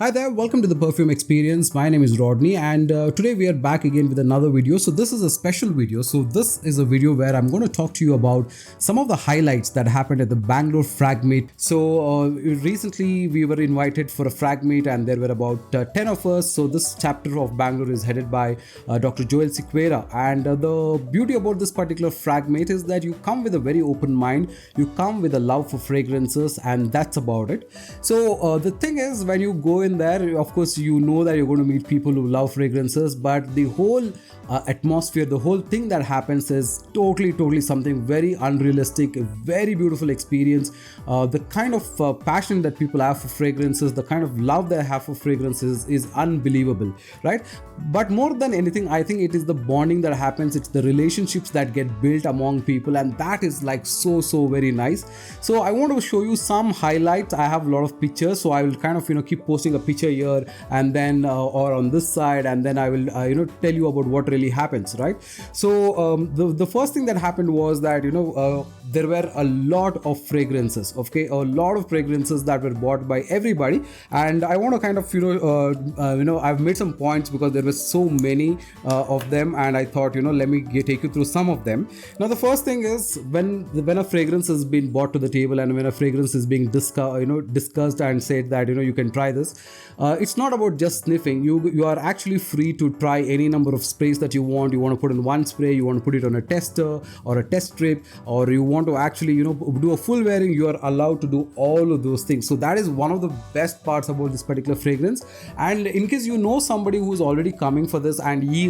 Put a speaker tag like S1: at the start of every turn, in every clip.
S1: Hi there, welcome to the Perfume Experience. My name is Rodney, and today we are back again with another video. So, this is a special video. So, this is a video where I'm going to talk to you about some of the highlights that happened at the Bangalore Frag Meet. So, recently we were invited for a Frag Meet, and there were about 10 of us. So, this chapter of Bangalore is headed by Dr. Joel Sequeira. And the beauty about this particular Frag Meet is that you come with a very open mind, you come with a love for fragrances, and that's about it. So, the thing is, when you go in there, of course you know that you're going to meet people who love fragrances, but the whole atmosphere, the whole thing that happens is totally something very unrealistic, a very beautiful experience. The kind of passion that people have for fragrances, the kind of love they have for fragrances is unbelievable, right? But more than anything, I think it is the bonding that happens, it's the relationships that get built among people, and that is like so very nice. So I want to show you some highlights. I have a lot of pictures, so I will kind of keep posting a picture here and then or on this side, and then I will tell you about what really happens, right? So the first thing that happened was that there were a lot of fragrances, okay, a lot of fragrances that were bought by everybody, and I want to kind of I've made some points because there were so many of them, and I thought let me take you through some of them. Now the first thing is when a fragrance has been brought to the table and when a fragrance is being discussed and said that you can try this, it's not about just sniffing. You are actually free to try any number of sprays that you want to put in one spray, you want to put it on a tester or a test strip, or you want to actually do a full wearing. You are allowed to do all of those things. So that is one of the best parts about this particular fragrance. And in case somebody who is already coming for this and he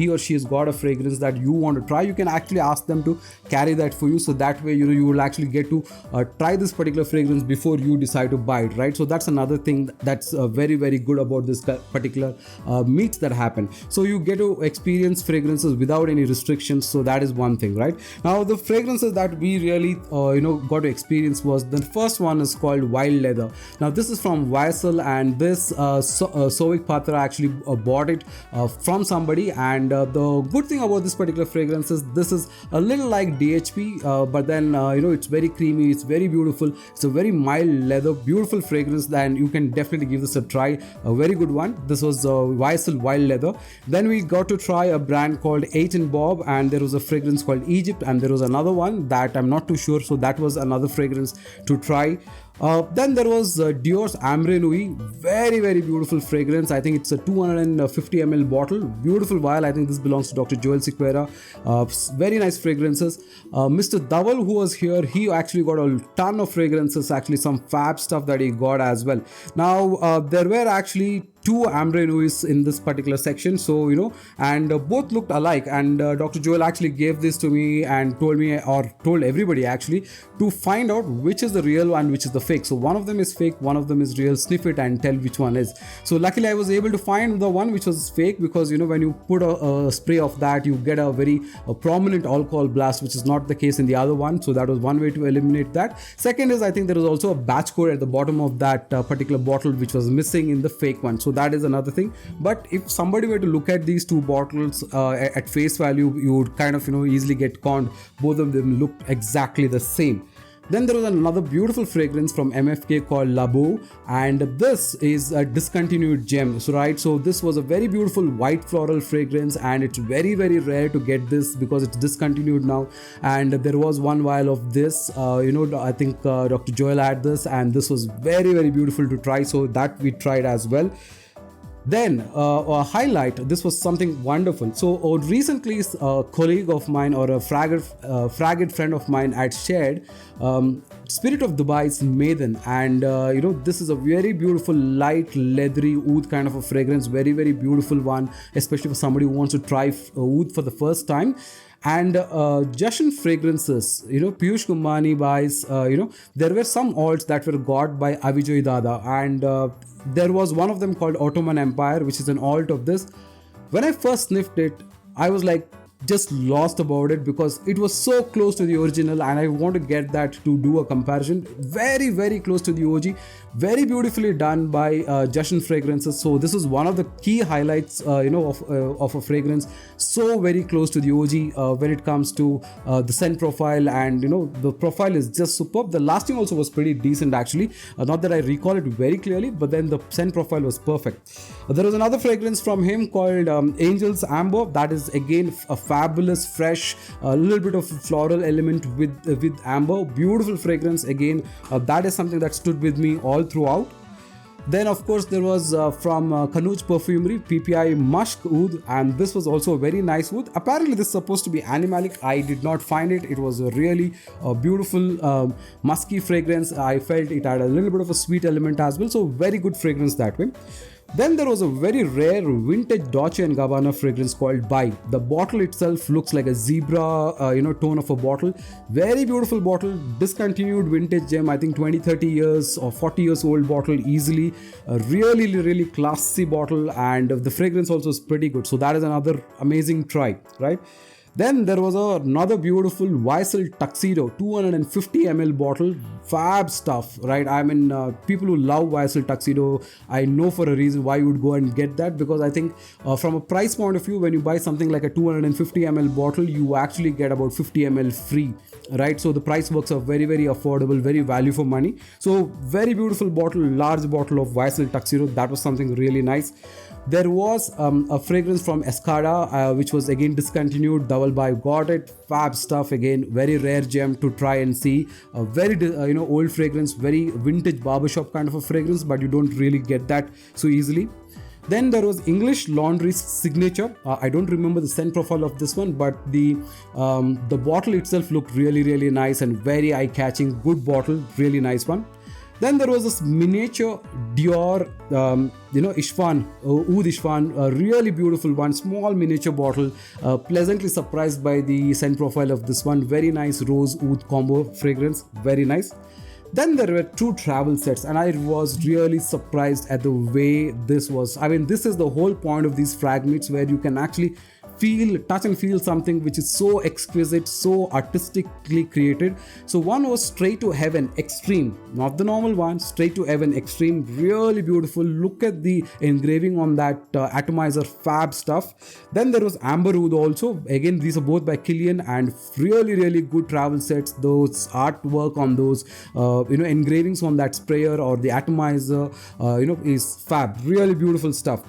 S1: or she has got a fragrance that you want to try, you can actually ask them to carry that for you, so that way you will actually get to try this particular fragrance before you decide to buy it, right? So that's another thing that's very good about this particular meets that happen. So you get to experience fragrances without any restrictions. So that is one thing, right? Now the fragrances that we really got to experience was, the first one is called Wild Leather. Now this is from YSL, and this Souvik Patra actually bought it from somebody. And the good thing about this particular fragrance is this is a little like DHP, but then it's very creamy, it's very beautiful, it's a very mild leather, beautiful fragrance, and you can definitely give this a try. A very good one. This was YSL Wild Leather. Then we got to try a brand called 8 Bob, and there was a fragrance called Egypt, and there was another one that I'm not too sure, so that was another fragrance to try. Then there was Dior's Ambre Nuit, very beautiful fragrance. I think it's a 250 ml bottle, beautiful vial. I think this belongs to Dr. Joel Sequeira. Very nice fragrances. Mr. Dhaval, who was here, he actually got a ton of fragrances, actually some fab stuff that he got as well. Now there were actually two Ambre Nuits in this particular section, so and both looked alike, and Dr. Joel actually gave this to me and told everybody actually to find out which is the real one, which is the fake. So one of them is fake, one of them is real. Sniff it and tell which one is. So luckily I was able to find the one which was fake, because when you put a spray of that, you get a very prominent alcohol blast, which is not the case in the other one. So that was one way to eliminate that. Second is, I think there was also a batch code at the bottom of that particular bottle which was missing in the fake one. So that is another thing. But if somebody were to look at these two bottles at face value, you would kind of easily get conned. Both of them looked exactly the same. Then there was another beautiful fragrance from MFK called Labo, and this is a discontinued gem. So right, so this was a very beautiful white floral fragrance, and it's very rare to get this because it's discontinued now. And there was one vial of this, I think Dr. Joel had this, and this was very beautiful to try, so that we tried as well. Then a highlight, this was something wonderful. So recently a colleague of mine, or a fragged friend of mine, had shared Spirit of Dubai's Maiden, and this is a very beautiful light leathery oud kind of a fragrance, very beautiful one, especially for somebody who wants to try oud for the first time. And Jashan Fragrances, Piyush Kumbhani buys, there were some alts that were got by Avijoy Dada, and there was one of them called Ottoman Empire, which is an alt of this. When I first sniffed it, I was like just lost about it because it was so close to the original, and I want to get that to do a comparison. Very close to the OG, very beautifully done by Jashan Fragrances. So this is one of the key highlights, of a fragrance. So very close to the OG when it comes to the scent profile, and the profile is just superb. The lasting also was pretty decent actually. Not that I recall it very clearly, but then the scent profile was perfect. There was another fragrance from him called Angel's Amber. That is again a fabulous, fresh, a little bit of floral element with amber. Beautiful fragrance again. That is something that stood with me all throughout. Then of course there was from Kanuj Perfumery PPI Musk Oud, and this was also a very nice oud. Apparently this is supposed to be animalic. I did not find it. It was a really beautiful musky fragrance. I felt it had a little bit of a sweet element as well, so very good fragrance that way. Then there was a very rare vintage Dolce & Gabbana fragrance called Bai. The bottle itself looks like a zebra, tone of a bottle. Very beautiful bottle, discontinued vintage gem. I think 20, 30 years or 40 years old bottle easily. A really, really classy bottle, and the fragrance also is pretty good. So that is another amazing try, right? Then there was another beautiful YSL Tuxedo 250 ml bottle, fab stuff, right? I mean, people who love YSL Tuxedo, I know for a reason why you would go and get that, because I think from a price point of view, when you buy something like a 250 ml bottle, you actually get about 50 ml free, right? So the price works out very, very affordable, very value for money. So very beautiful bottle, large bottle of YSL Tuxedo. That was something really nice. There was a fragrance from Escada, which was again discontinued. Double Buy got it. Fab stuff again. Very rare gem to try and see. A very old fragrance, very vintage barbershop kind of a fragrance, but you don't really get that so easily. Then there was English Laundry's Signature. I don't remember the scent profile of this one, but the bottle itself looked really, really nice and very eye-catching. Good bottle, really nice one. Then there was this miniature Dior, Ishvan, Oud Ishvan, a really beautiful one, small miniature bottle. Pleasantly surprised by the scent profile of this one. Very nice rose oud combo fragrance, very nice. Then there were two travel sets, and I was really surprised at the way this was. I mean, this is the whole point of these fragments, where you can actually touch and feel something which is so exquisite, so artistically created. So one was Straight to Heaven Extreme, not the normal one, Straight to Heaven Extreme, really beautiful. Look at the engraving on that atomizer, fab stuff. Then there was Amber Oud also. Again, these are both by Kilian, and really, really good travel sets. Those artwork on those engravings on that sprayer or the atomizer is fab. Really beautiful stuff.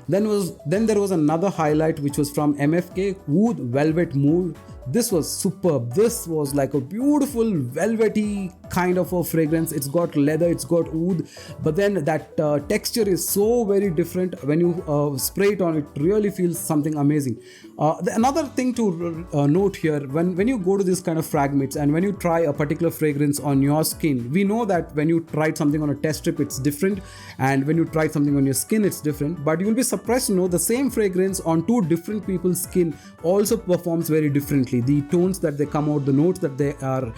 S1: Then there was another highlight, which was from MFK Oud Velvet Mood. This was superb. This was like a beautiful velvety kind of a fragrance. It's got leather, it's got oud, but then that texture is so very different. When you spray it on, it really feels something amazing. Another thing to note here, when you go to this kind of fragments and when you try a particular fragrance on your skin, we know that when you tried something on a test strip, it's different, and when you try something on your skin, it's different. But you will be surprised to know the same fragrance on two different people's skin also performs very differently. The tones that they come out, the notes that they are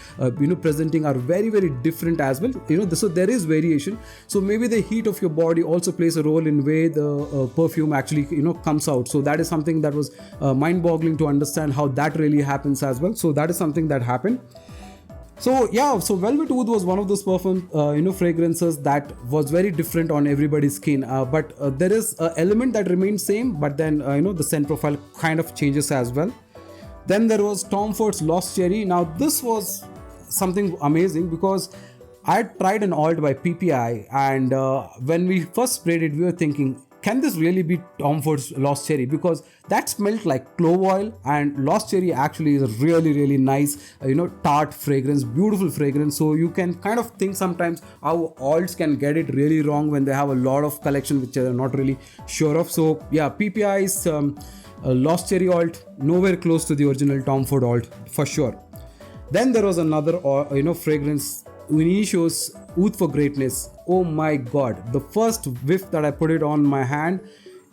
S1: presenting are very, very different as well. So there is variation. So maybe the heat of your body also plays a role in way the perfume actually comes out. So that is something that was mind-boggling to understand how that really happens as well. So that is something that happened. So yeah, so Velvet Oud was one of those perfume, fragrances that was very different on everybody's skin. But there is an element that remains same, but then the scent profile kind of changes as well. Then there was Tom Ford's Lost Cherry. Now this was something amazing because I had tried an alt by PPI, and when we first sprayed it, we were thinking, can this really be Tom Ford's Lost Cherry? Because that smelled like clove oil, and Lost Cherry actually is a really, really nice, tart fragrance, beautiful fragrance. So you can kind of think sometimes how alts can get it really wrong when they have a lot of collection which they're not really sure of. So yeah, PPI's Lost Cherry alt, nowhere close to the original Tom Ford alt for sure. Then there was another, fragrance, Initio's Oud for Greatness. Oh my god, the first whiff that I put it on my hand,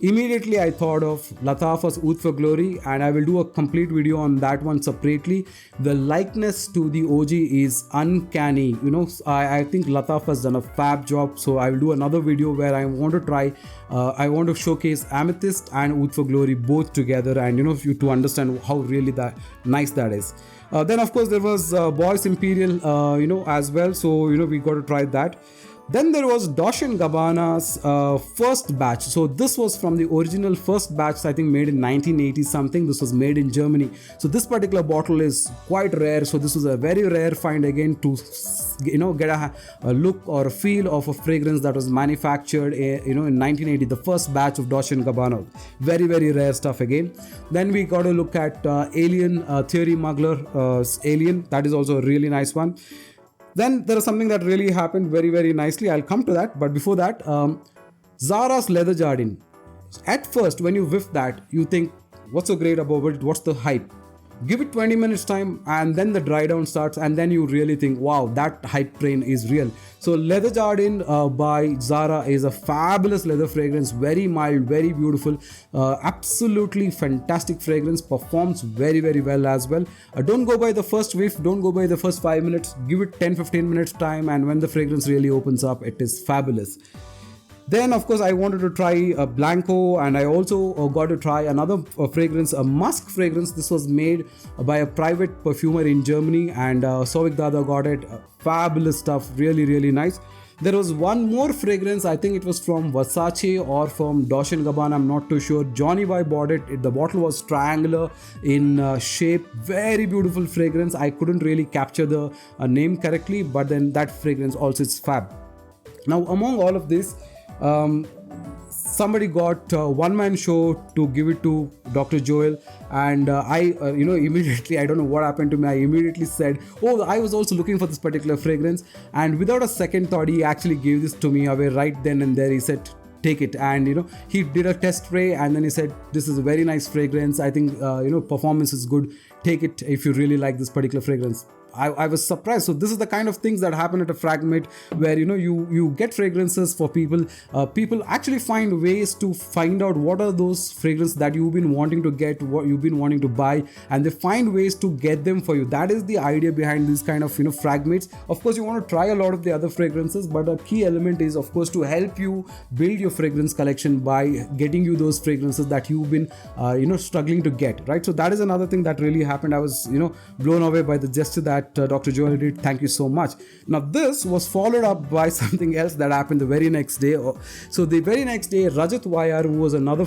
S1: immediately I thought of Lattafa's Oud for Glory, and I will do a complete video on that one separately. The likeness to the OG is uncanny. I think Lattafa has done a fab job, so I will do another video where I want to try, I want to showcase Amethyst and Oud for Glory both together, and you to understand how really that nice that is. Then of course there was Boyce Imperial, as well. So we got to try that. Then there was Dolce & Gabbana's first batch. So this was from the original first batch, I think made in 1980 something. This was made in Germany. So this particular bottle is quite rare. So this was a very rare find again to get a look or a feel of a fragrance that was manufactured in 1980. The first batch of Dolce & Gabbana. Very, very rare stuff again. Then we got to look at Alien, Thierry Mugler's Alien. That is also a really nice one. Then there is something that really happened very, very nicely. I'll come to that. But before that, Zara's Leather Jardin. At first, when you whiff that, you think, what's so great about it? What's the hype? Give it 20 minutes time and then the dry down starts, and then you really think, wow, that hype train is real. So Leather Jardin by Zara is a fabulous leather fragrance, very mild, very beautiful, absolutely fantastic fragrance, performs very, very well as well. Don't go by the first whiff, don't go by the first 5 minutes, give it 10-15 minutes time, and when the fragrance really opens up, it is fabulous. Then, of course, I wanted to try a Blanco, and I also got to try another fragrance, a musk fragrance. This was made by a private perfumer in Germany, and Souvik Dada got it. Fabulous stuff, really, really nice. There was one more fragrance, I think it was from Versace or from Dolce & Gabbana, I'm not too sure. Johnny Boy bought it. The bottle was triangular in shape, very beautiful fragrance. I couldn't really capture the name correctly, but then that fragrance also is fab. Now, among all of this, somebody got one-man show to give it to Dr. Joel, and immediately, I don't know what happened to me, I immediately said, oh, I was also looking for this particular fragrance, and without a second thought, he actually gave this to me away right then and there. He said, take it, and he did a test spray, and then he said, this is a very nice fragrance, I think performance is good, take it if you really like this particular fragrance. I was surprised. So this is the kind of things that happen at a Fragmate, where you get fragrances for people. People actually find ways to find out what are those fragrances that you've been wanting to get, what you've been wanting to buy, and they find ways to get them for you. That is the idea behind this kind of Fragmates. Of course, you want to try a lot of the other fragrances, but a key element is, of course, to help you build your fragrance collection by getting you those fragrances that you've been struggling to get, right? So that is another thing that really happened. I was blown away by the gesture that Dr. Joel did. Thank you so much. Now this was followed up by something else that happened the very next day. So the very next day, Rajat Wayar, who was another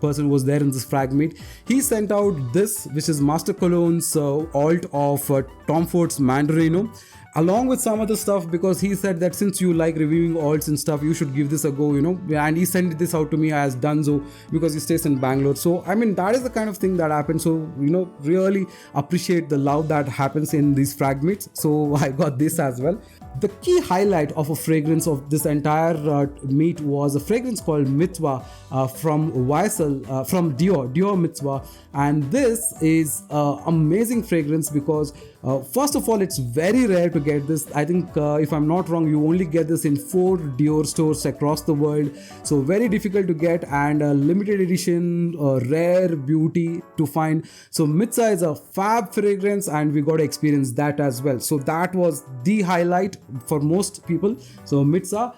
S1: person who was there in this Fragmate, he sent out this, which is Master Cologne's alt of Tom Ford's Mandarino, along with some other stuff, because he said that since you like reviewing alts and stuff, you should give this a go, and he sent this out to me as Dunzo because he stays in Bangalore. So I mean, that is the kind of thing that happens. So really appreciate the love that happens in these Fragmates. So I got this as well. The key highlight of a fragrance of this entire meet was a fragrance called Mitzvah from YSL, from Dior Mitzvah, and this is amazing fragrance because first of all, it's very rare to get this. I think if I'm not wrong, you only get this in 4 Dior stores across the world, so very difficult to get, and a limited edition, rare beauty to find. So Mitzvah is a fab fragrance, and we got to experience that as well. So that was the highlight for most people. So Mitzvah.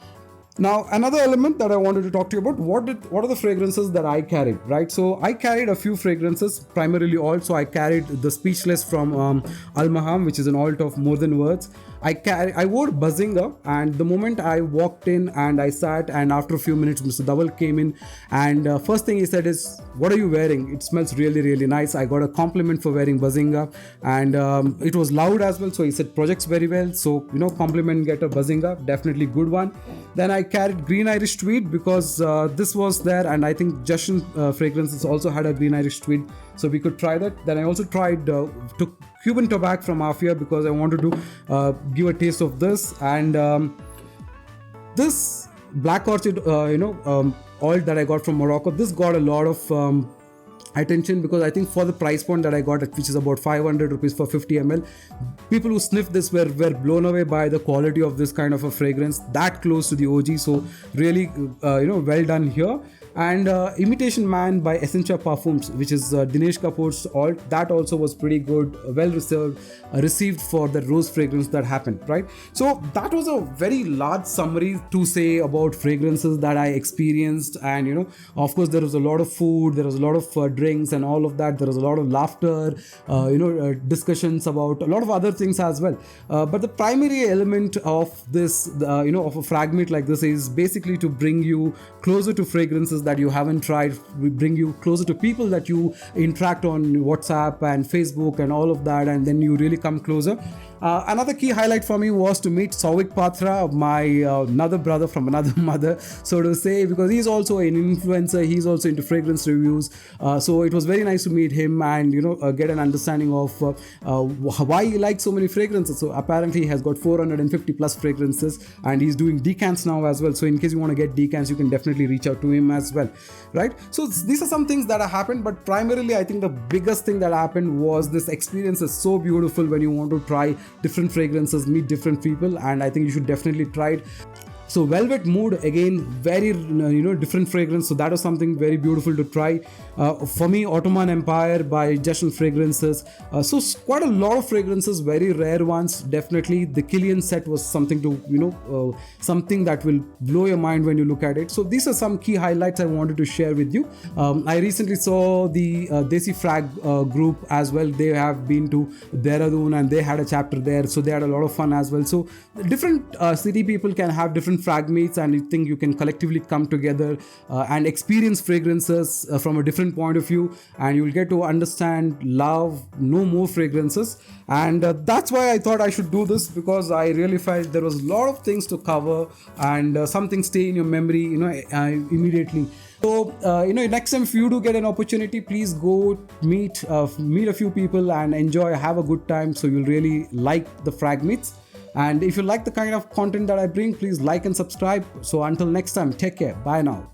S1: Now, another element that I wanted to talk to you about, what are the fragrances that I carried, right? So I carried a few fragrances, primarily alt. So I carried the Speechless from Al Maham, which is an alt of More Than Words. I wore Bazinga, and the moment I walked in and I sat, and after a few minutes, Mr. Dhaval came in, and first thing he said is, what are you wearing? It smells really, really nice. I got a compliment for wearing Bazinga, and it was loud as well. So he said, projects very well. So, compliment getter Bazinga, definitely good one. Then I carried Green Irish Tweed because this was there, and I think Justin Fragrances also had a Green Irish Tweed, so we could try that. Then I also tried took Cuban Tobacco from Afia because I wanted to give a taste of this, and this Black Orchid oil that I got from Morocco, this got a lot of attention because I think for the price point that I got, which is about 500 rupees for 50 ml, people who sniffed this were blown away by the quality of this kind of a fragrance, that close to the OG. So really well done here. And Imitation Man by Essentia Parfums, which is Dinesh Kapoor's alt, that also was pretty good, well received for the rose fragrance that happened, right? So that was a very large summary to say about fragrances that I experienced, and of course there was a lot of food, there was a lot of drinks and all of that. There was a lot of laughter, discussions about a lot of other things as well. But the primary element of this, of a fragment like this is basically to bring you closer to fragrances that you haven't tried. We bring you closer to people that you interact on WhatsApp and Facebook and all of that, and then you really come closer. Another key highlight for me was to meet Souvik Patra, my another brother from another mother, so to say, because he's also an influencer. He's also into fragrance reviews. So it was very nice to meet him and get an understanding of why he likes so many fragrances. So apparently he has got 450 plus fragrances, and he's doing decants now as well. So in case you want to get decants, you can definitely reach out to him as well, right? So these are some things that have happened, but primarily I think the biggest thing that happened was this experience is so beautiful when you want to try different fragrances, meet different people, and I think you should definitely try it. So Velvet Mood, again, very different fragrance. So that was something very beautiful to try. For me, Ottoman Empire by Just Fragrances. So quite a lot of fragrances, very rare ones. Definitely, the Kilian set was something to something that will blow your mind when you look at it. So these are some key highlights I wanted to share with you. I recently saw the Desi Frag group as well. They have been to Dehradun and they had a chapter there. So they had a lot of fun as well. So different city people can have different frag meets, and I think you can collectively come together and experience fragrances from a different point of view, and you'll get to understand, love, know more fragrances. And that's why I thought I should do this, because I really felt there was a lot of things to cover and something stay in your memory immediately. So next time if you do get an opportunity, please go meet a few people and enjoy, have a good time. So you'll really like the frag meets. And if you like the kind of content that I bring, please like and subscribe. So until next time, take care. Bye now.